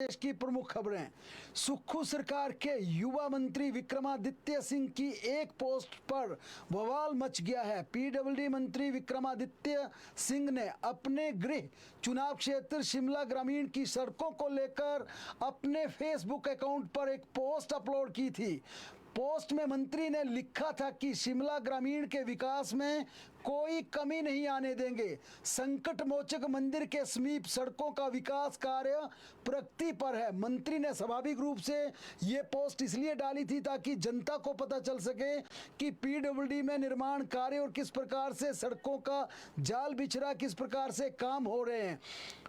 प्रदेश की प्रमुख खबरें। सुक्खू सरकार के युवा मंत्री विक्रमादित्य सिंह की एक पोस्ट पर बवाल मच गया है। पीडब्ल्यूडी मंत्री विक्रमादित्य सिंह ने अपने गृह चुनाव क्षेत्र शिमला ग्रामीण की सड़कों को लेकर अपने फेसबुक अकाउंट पर एक पोस्ट अपलोड की थी। पोस्ट में मंत्री ने लिखा था कि शिमला ग्रामीण के विकास में कोई कमी नहीं आने देंगे। संकट मोचक मंदिर के समीप सड़कों का विकास कार्य प्रगति पर है। मंत्री ने स्वाभाविक रूप से ये पोस्ट इसलिए डाली थी ताकि जनता को पता चल सके कि पीडब्ल्यूडी में निर्माण कार्य और किस प्रकार से सड़कों का जाल बिछ रहा, किस प्रकार से काम हो रहे हैं।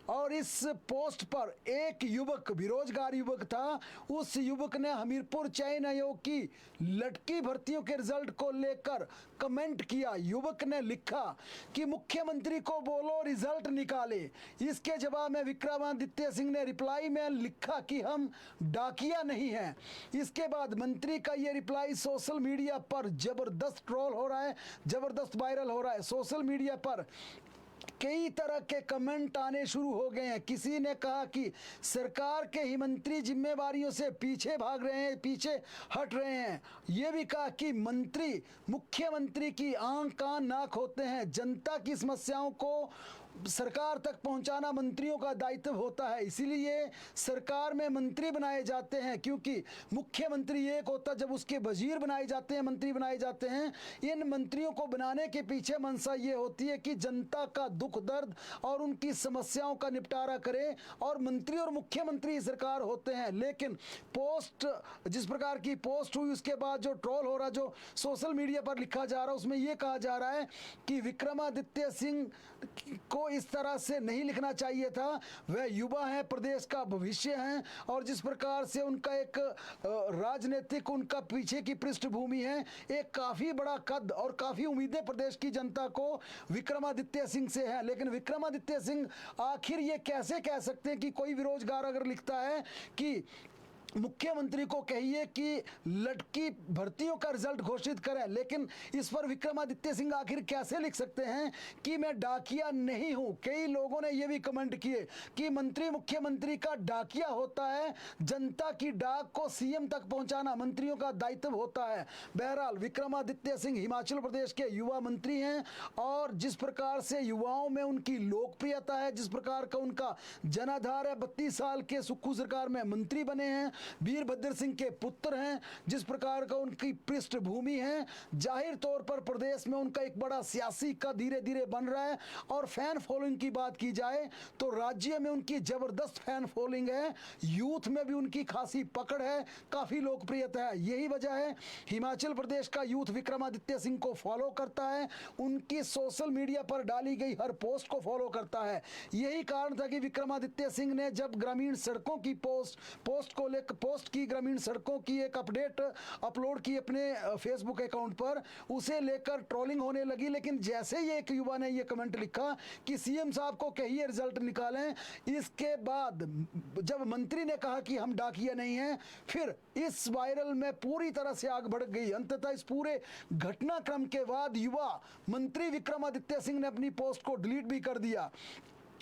और इस पोस्ट पर एक युवक, बेरोजगार युवक था, उस युवक ने हमीरपुर चयन आयोग की लटकी भर्तियों के रिजल्ट को लेकर कमेंट किया। युवक ने लिखा कि मुख्यमंत्री को बोलो रिजल्ट निकाले। इसके जवाब में विक्रमादित्य सिंह ने रिप्लाई में लिखा कि हम डाकिया नहीं हैं। इसके बाद मंत्री का ये रिप्लाई सोशल मीडिया पर जबरदस्त ट्रोल हो रहा है, जबरदस्त वायरल हो रहा है। सोशल मीडिया पर कई तरह के कमेंट आने शुरू हो गए हैं। किसी ने कहा कि सरकार के ही मंत्री जिम्मेवारियों से पीछे भाग रहे हैं, पीछे हट रहे हैं। ये भी कहा कि मंत्री मुख्यमंत्री की आंख कान नाक होते हैं। जनता की समस्याओं को सरकार तक पहुंचाना मंत्रियों का दायित्व होता है, इसीलिए सरकार में मंत्री बनाए जाते हैं। क्योंकि मुख्यमंत्री एक होता, जब उसके वजीर बनाए जाते हैं, मंत्री बनाए जाते हैं। इन मंत्रियों को बनाने के पीछे मंशा ये होती है कि जनता का दुख दर्द और उनकी समस्याओं का निपटारा करें, और मंत्री और मुख्यमंत्री सरकार होते हैं। लेकिन पोस्ट, जिस प्रकार की पोस्ट हुई उसके बाद जो ट्रोल हो रहा, जो सोशल मीडिया पर लिखा जा रहा, उसमें यह कहा जा रहा है कि विक्रमादित्य सिंह को इस तरह से नहीं लिखना चाहिए था। वह युवा हैं, प्रदेश का भविष्य हैं, और जिस प्रकार से उनका एक राजनीतिक, उनका पीछे की पृष्ठभूमि है, एक काफी बड़ा कद और काफी उम्मीदें प्रदेश की जनता को विक्रमादित्य सिंह से है। लेकिन विक्रमादित्य सिंह आखिर ये कैसे कह सकते हैं कि कोई बेरोजगार अगर लिखता है कि मुख्यमंत्री को कहिए कि लटकी भर्तियों का रिजल्ट घोषित करें, लेकिन इस पर विक्रमादित्य सिंह आखिर कैसे लिख सकते हैं कि मैं डाकिया नहीं हूं। कई लोगों ने यह भी कमेंट किए कि मंत्री मुख्यमंत्री का डाकिया होता है, जनता की डाक को सीएम तक पहुंचाना मंत्रियों का दायित्व होता है। बहरहाल विक्रमादित्य सिंह हिमाचल प्रदेश के युवा मंत्री हैं, और जिस प्रकार से युवाओं में उनकी लोकप्रियता है, जिस प्रकार का उनका जनाधार है, 32 साल के सुक्खू सरकार में मंत्री बने हैं, वीरभद्र सिंह के पुत्र हैं, जिस प्रकार का उनकी पृष्ठभूमि है, जाहिर तौर पर प्रदेश में उनका एक बड़ा सियासी का धीरे धीरे बन रहा है। और फैन फॉलोइंग की बात की जाए तो राज्य में उनकी जबरदस्त फैन फॉलोइंग है, यूथ में भी उनकी खासी पकड़ है, काफी लोकप्रियता है। यही वजह है हिमाचल प्रदेश का यूथ विक्रमादित्य सिंह को फॉलो करता है, उनकी सोशल मीडिया पर डाली गई हर पोस्ट को फॉलो करता है। यही कारण था कि विक्रमादित्य सिंह ने जब ग्रामीण सड़कों की पोस्ट को लेकर पोस्ट की, ग्रामीण सड़कों की एक अपडेट अपलोड की अपने फेसबुक अकाउंट पर, उसे लेकर ट्रोलिंग होने लगी। लेकिन जैसे ही एक युवा ने यह कमेंट लिखा कि सीएम साहब को कहिए रिजल्ट निकालें, इसके बाद जब मंत्री ने कहा कि हम डाकिया नहीं हैं, फिर इस वायरल में पूरी तरह से आग भड़क गई। अंततः इस पूरे घटनाक्रम के बाद युवा मंत्री विक्रमादित्य सिंह ने अपनी पोस्ट को डिलीट भी कर दिया।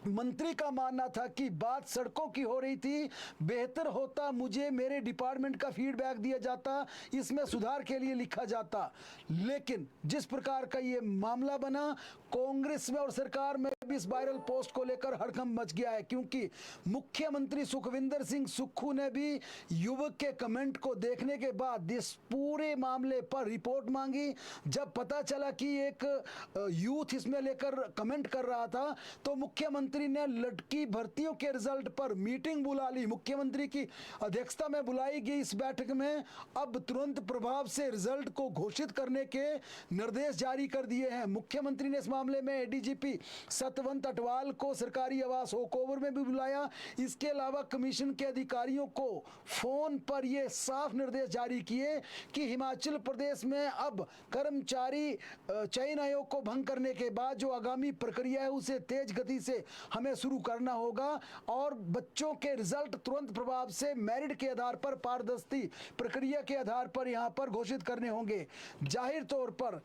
मंत्री का मानना था कि बात सड़कों की हो रही थी, बेहतर होता मुझे मेरे डिपार्टमेंट का फीडबैक दिया जाता, इसमें सुधार के लिए लिखा जाता। लेकिन जिस प्रकार का ये मामला बना, कांग्रेस में और सरकार में भी इस वायरल पोस्ट को लेकर हड़कंप मच गया है। क्योंकि मुख्यमंत्री सुखविंदर सिंह सुक्खू ने भी युवक के कमेंट को देखने के बाद इस पूरे मामले पर रिपोर्ट मांगी। जब पता चला कि एक यूथ इसमें लेकर कमेंट कर रहा था, तो मुख्यमंत्री ने लटकी भर्तियों के रिजल्ट पर मीटिंग बुला ली। मुख्यमंत्री की अध्यक्षता में बुलाई गई इस बैठक में अब तुरंत प्रभाव से रिजल्ट को घोषित करने के निर्देश जारी कर दिए हैं। मुख्यमंत्री ने इस मामले में एडीजीपी सतवंत अटवाल को सरकारी आवास ओकओवर में भी बुलाया। इसके अलावा कमीशन के अधिकारियों को फोन पर यह साफ निर्देश जारी किए कि हिमाचल प्रदेश में अब कर्मचारी चयन आयोग को भंग करने के बाद जो आगामी प्रक्रिया है उसे तेज गति से हमें शुरू करना होगा, और बच्चों के रिजल्ट तुरंत प्रभाव से मेरिट के आधार पर, पारदर्शी प्रक्रिया के आधार पर यहां पर घोषित करने होंगे। जाहिर तौर पर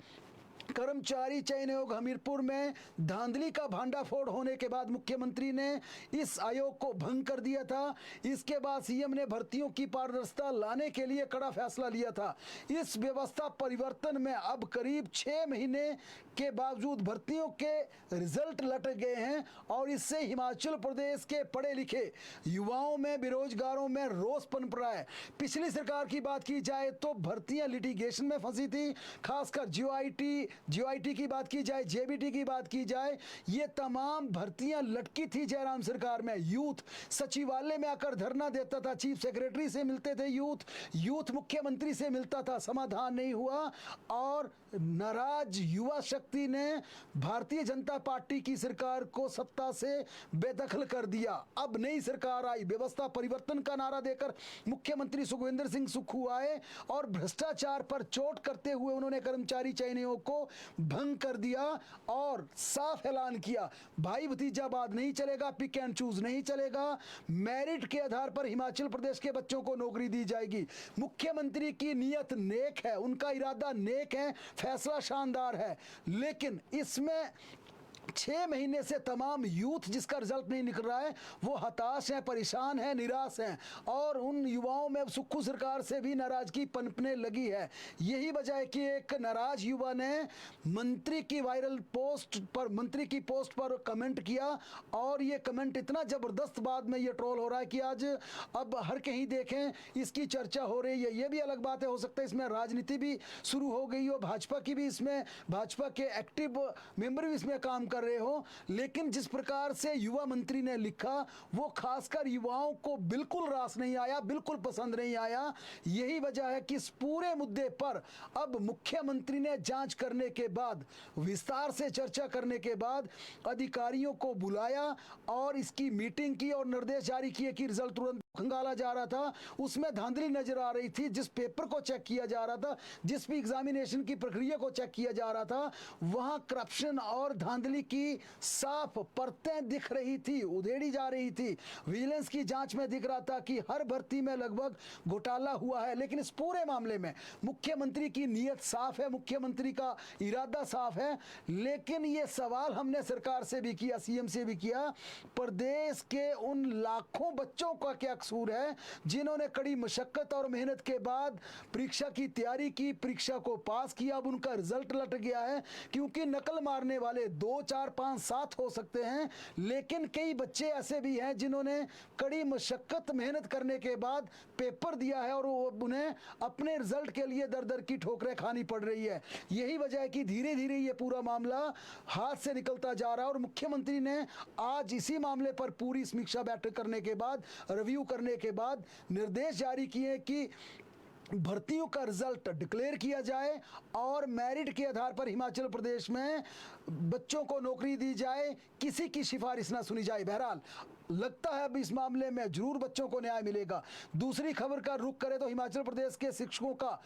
कर्मचारी चयन आयोग हमीरपुर में धांधली का भांडाफोड़ होने के बाद मुख्यमंत्री ने इस आयोग को भंग कर दिया था। इसके बाद सीएम ने भर्तियों की पारदर्शिता लाने के लिए कड़ा फैसला लिया था। इस व्यवस्था परिवर्तन में अब करीब 6 महीने के बावजूद भर्तियों के रिजल्ट लटक गए हैं और इससे हिमाचल प्रदेश के पढ़े लिखे युवाओं में, बेरोजगारों में रोष पनप रहा है। पिछली सरकार की बात की जाए तो भर्तियां लिटिगेशन में फंसी थी, खासकर जीओआईटी की बात की जाए, जेबीटी की बात की जाए, ये तमाम भर्तियां लटकी थी जयराम सरकार में। यूथ सचिवालय में आकर धरना देता था, चीफ सेक्रेटरी से मिलते थे यूथ मुख्यमंत्री से मिलता था, समाधान नहीं हुआ और नाराज युवा शक्ति ने भारतीय जनता पार्टी की सरकार को सत्ता से बेदखल कर दिया। अब नई सरकार आई, व्यवस्था परिवर्तन का नारा देकर मुख्यमंत्री सुखविंदर सिंह सुक्खू आए और भ्रष्टाचार पर चोट करते हुए उन्होंने कर्मचारी चयन आयोग को भंग कर दिया और साफ ऐलान किया, भाई भतीजावाद नहीं चलेगा, पिक एंड चूज नहीं चलेगा, मेरिट के आधार पर हिमाचल प्रदेश के बच्चों को नौकरी दी जाएगी। मुख्यमंत्री की नीयत नेक है, उनका इरादा नेक है, फैसला शानदार है, लेकिन इसमें 6 महीने से तमाम यूथ जिसका रिजल्ट नहीं निकल रहा है वो हताश है, परेशान है, निराश है और उन युवाओं में अब सुक्खू सरकार से भी नाराजगी पनपने लगी है। यही वजह है कि एक नाराज युवा ने मंत्री की पोस्ट पर कमेंट किया और ये कमेंट इतना जबरदस्त बाद में ये ट्रोल हो रहा है कि आज अब हर कहीं देखें इसकी चर्चा हो रही है। ये भी अलग बात है, हो सकता है इसमें राजनीति भी शुरू हो गई हो, भाजपा के एक्टिव मेंबर भी इसमें काम कर रहे हो, लेकिन जिस प्रकार से युवा मंत्री ने लिखा वो खासकर युवाओं को बिल्कुल रास नहीं आया, बिल्कुल पसंद नहीं आया। यही वजह है कि इस पूरे मुद्दे पर अब मुख्यमंत्री ने जांच करने के बाद, विस्तार से चर्चा करने के बाद अधिकारियों को बुलाया और इसकी मीटिंग की और निर्देश जारी किए कि रिजल्ट तुरंत खंगाला जा रहा था, उसमें धांधली नजर आ रही थी। जिस पेपर को चेक किया जा रहा था, जिस भी एग्जामिनेशन की प्रक्रिया को चेक किया जा रहा था, वहां करप्शन और धांधली की साफ परतें दिख रही थी, उधेड़ी जा रही थी। विजिलेंस की जांच में दिख रहा था कि हर भर्ती में लगभग घोटाला हुआ है, लेकिन इस पूरे मामले में मुख्यमंत्री की नीयत साफ है, मुख्यमंत्री का इरादा साफ है। लेकिन ये सवाल हमने सरकार से भी किया, सीएम से भी किया, प्रदेश के उन लाखों बच्चों का क्या कसूर है जिन्होंने कड़ी मशक्कत और मेहनत के बाद परीक्षा की तैयारी की, परीक्षा को पास किया, अब उनका रिजल्ट लट गया है। क्योंकि नकल मारने वाले 2, 4, 5, 7 हो सकते हैं, लेकिन कई बच्चे ऐसे भी हैं जिन्होंने कड़ी मशक्कत मेहनत करने के बाद पेपर दिया है और उन्हें अपने रिजल्ट के लिए दर दर की ठोकरें खानी पड़ रही है। यही वजह है कि धीरे धीरे ये पूरा मामला हाथ से निकलता जा रहा है और मुख्यमंत्री ने आज इसी मामले पर पूरी समीक्षा बैठक करने के बाद, रिव्यू करने के बाद निर्देश जारी किए कि भर्तियों का रिजल्ट डिक्लेयर किया जाए और मेरिट के आधार पर हिमाचल प्रदेश में बच्चों को नौकरी दी जाए, किसी की सिफारिश ना सुनी जाए। बहरहाल लगता है अब इस मामले में जरूर बच्चों को न्याय मिलेगा। दूसरी खबर का रुख करें तो हिमाचल प्रदेश के शिक्षकों का